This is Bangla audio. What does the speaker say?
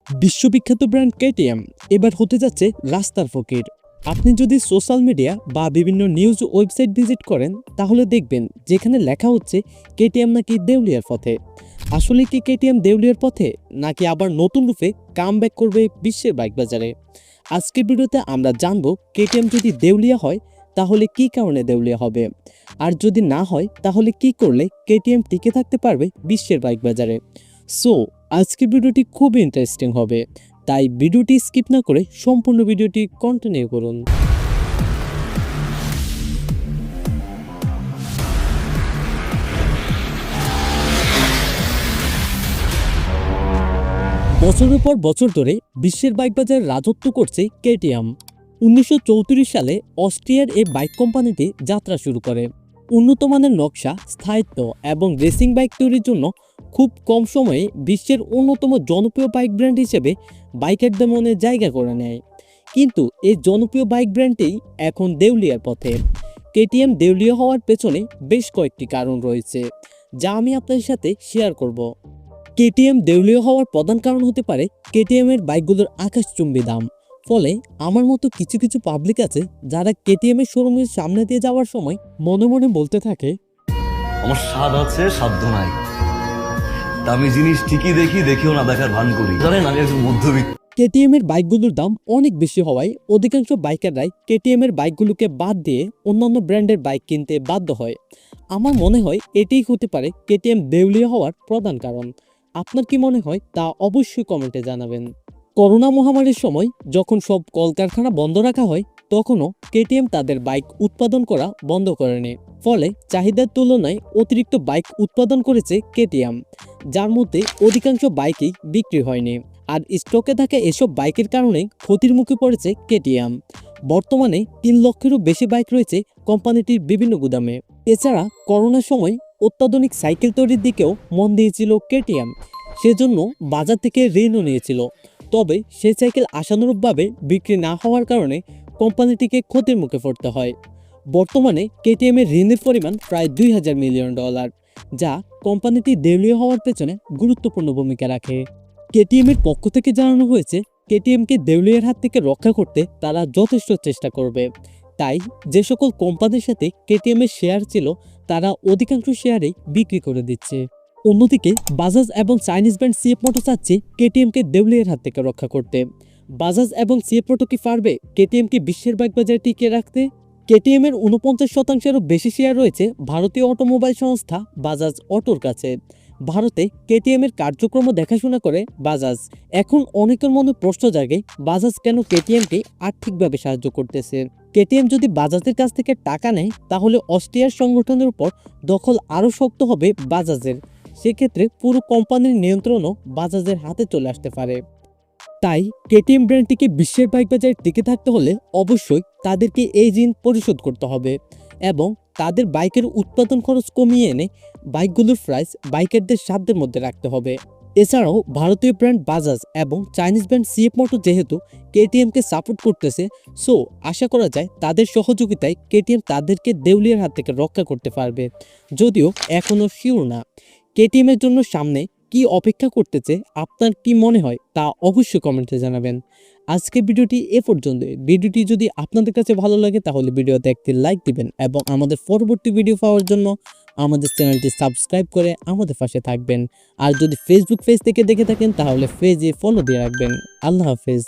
বিশ্ববিখ্যাত ব্র্যান্ড কেটিএম এবার হতে যাচ্ছে রাস্তার ফকির। আপনি যদি সোশ্যাল মিডিয়া বা বিভিন্ন নিউজ ওয়েবসাইট ভিজিট করেন তাহলে দেখবেন যেখানে লেখা হচ্ছে কেটিএম নাকি দেউলিয়ার পথে। আসলে কি কেটিএম দেউলিয়ার পথে, নাকি আবার নতুন রূপে কামব্যাক করবে বিশ্বের বাইক বাজারে? আজকের ভিডিওতে আমরা জানবো কেটিএম যদি দেউলিয়া হয় তাহলে কি কারণে দেউলিয়া হবে, আর যদি না হয় তাহলে কি করলে কেটিএম টিকে থাকতে পারবে বিশ্বের বাইক বাজারে। সো আজকের ভিডিওটি খুব ইন্টারেস্টিং হবে, তাই ভিডিওটি স্কিপ না করে সম্পূর্ণ ভিডিওটি কন্টিনিউ করুন। বছরের পর বছর ধরে বিশ্বের বাইক বাজারে রাজত্ব করছে কেটিএম। 1934 সালে অস্ট্রিয়ার এই বাইক কোম্পানিটি যাত্রা শুরু করে। উন্নত মানের নকশা, স্থায়িত্ব এবং রেসিং বাইক তৈরির জন্য খুব কম সময়ে বিশ্বের অন্যতম জনপ্রিয় বাইক ব্র্যান্ড হিসেবে বাইকারদের মনে জায়গা করে নেয়। কিন্তু এই জনপ্রিয় বাইক ব্র্যান্ডটি এখন দেউলিয়ার পথে। কেটিএম দেউলিয়া হওয়ার পেছনে বেশ কয়েকটি কারণ রয়েছে, যা আমি আপনাদের সাথে শেয়ার করব। কেটিএম দেউলিয়া হওয়ার প্রধান কারণ হতে পারে কেটিএম এর বাইকগুলোর আকাশচুম্বী দাম। ফলে আমার মতো কিছু কিছু পাবলিক আছে যারা কেটিএম এর শোরুমের সামনে দিয়ে যাওয়ার সময় মনে মনে বলতে থাকে, আমার স্বাদ আছে সাধ্য নাই, দামি জিনিস ঠিকই দেখেও না দেখার ভান করি। জানেন আমি একজন মধ্যবিত্ত। কেটিএম এর বাইকগুলোর দাম অনেক বেশি হওয়ায় অধিকাংশ বাইকাররাই কেটিএম এর বাইকগুলোকে বাদ দিয়ে অন্যান্য ব্র্যান্ডের বাইক কিনতে বাধ্য হয়। আমার মনে হয় এটাই হতে পারে কেটিএম দেউলিয়া হওয়ার প্রধান কারণ। আপনার কি মনে হয় তা অবশ্যই কমেন্টে জানাবেন। করোনা মহামারীর সময় যখন সব কলকারখানা বন্ধ রাখা হয়, তখনও কেটিএম তাদের বাইক উৎপাদন করা বন্ধ করেনি। ফলে চাহিদার তুলনায় অতিরিক্ত বাইক উৎপাদন করেছে কেটিএম, যার মধ্যে অধিকাংশ বাইকই বিক্রি হয়নি। আর স্টকে থাকা এসব বাইকের কারণে ক্ষতির মুখে পড়েছে কেটিএম। বর্তমানে 3 লক্ষেরও বেশি বাইক রয়েছে কোম্পানিটির বিভিন্ন গুদামে। এছাড়া করোনার সময় অত্যাধুনিক সাইকেল তৈরির দিকেও মন দিয়েছিল কেটিএম, সেজন্য বাজার থেকে ঋণও নিয়েছিল। তবে সেই সাইকেল আশানুরূপভাবে বিক্রি না হওয়ার কারণে কোম্পানিটিকে ক্ষতির মুখে পড়তে হয়। বর্তমানে কেটিএম এর ঋণের পরিমাণ প্রায় $2000 মিলিয়ন, যা কোম্পানিটি দেউলিয়া হওয়ার পেছনে গুরুত্বপূর্ণ ভূমিকা রাখে। কেটিএম এর পক্ষ থেকে জানানো হয়েছে কেটিএমকে দেউলিয়ার হাত থেকে রক্ষা করতে তারা যথেষ্ট চেষ্টা করবে। তাই যে সকল কোম্পানির সাথে কেটিএম এর শেয়ার ছিল তারা অধিকাংশ শেয়ারেই বিক্রি করে দিচ্ছে। অন্যদিকে বাজাজ এবং চাইনিজ ব্র্যান্ড সিএফ মোটর চাচ্ছে কেটিএমকে দেউলিয়ার হাত থেকে রক্ষা করতে। বাজাজ এবং সিএফ মোটর কি পারবে কেটিএমকে বিশ্বের বাইক বাজারে টিকিয়ে রাখতে? কেটিএম এর 49%-এরও বেশি শেয়ার রয়েছে ভারতীয় অটোমোবাইল সংস্থা বাজাজ অটোর কাছে। ভারতে কেটিএম এর কার্যক্রম দেখাশোনা করে বাজাজ। এখন অনেকের মনে প্রশ্ন জাগে, বাজাজ কেন কেটিএমকে আর্থিকভাবে সাহায্য করতেছে? কেটিএম যদি বাজাজের কাছ থেকে টাকা নেয় তাহলে অস্ট্রিয়ার সংগঠনের উপর দখল আরও শক্ত হবে বাজাজের। সেক্ষেত্রে পুরো কোম্পানির নিয়ন্ত্রণও বাজাজের হাতে চলে আসতে পারে। তাই কেটিএম ব্র্যান্ডটিকে বিশ্বের বাইক বাজারে টিকে থাকতে হলে অবশ্যই তাদেরকে এই ঋণ পরিশোধ করতে হবে এবং তাদের বাইকের উৎপাদন খরচ কমিয়ে এনে বাইকগুলোর প্রাইস বাইকারদের সাধ্যের মধ্যে রাখতে হবে। এছাড়াও ভারতীয় ব্র্যান্ড বাজাজ এবং চাইনিজ ব্র্যান্ড সিএফ মোটর যেহেতু কেটিএমকে সাপোর্ট করতেছে, সো আশা করা যায় তাদের সহযোগিতায় কেটিএম তাদেরকে দেউলিয়ার হাত থেকে রক্ষা করতে পারবে। যদিও এখনও শিওর না কেটিএম এর জন্য সামনে কি অপেক্ষা করতেছে। আপনার কি মনে হয় তা অবশ্যই কমেন্টে জানাবেন। আজকে ভিডিওটি এ পর্যন্ত। ভিডিওটি যদি আপনাদের কাছে ভালো লাগে তাহলে ভিডিওতে একটি লাইক দিবেন এবং আমাদের পরবর্তী ভিডিও পাওয়ার জন্য আমাদের চ্যানেলটি সাবস্ক্রাইব করে আমাদের পাশে থাকবেন। আর যদি ফেসবুক পেজ থেকে দেখে থাকেন তাহলে পেজে ফলো দিয়ে রাখবেন। আল্লাহ হাফেজ।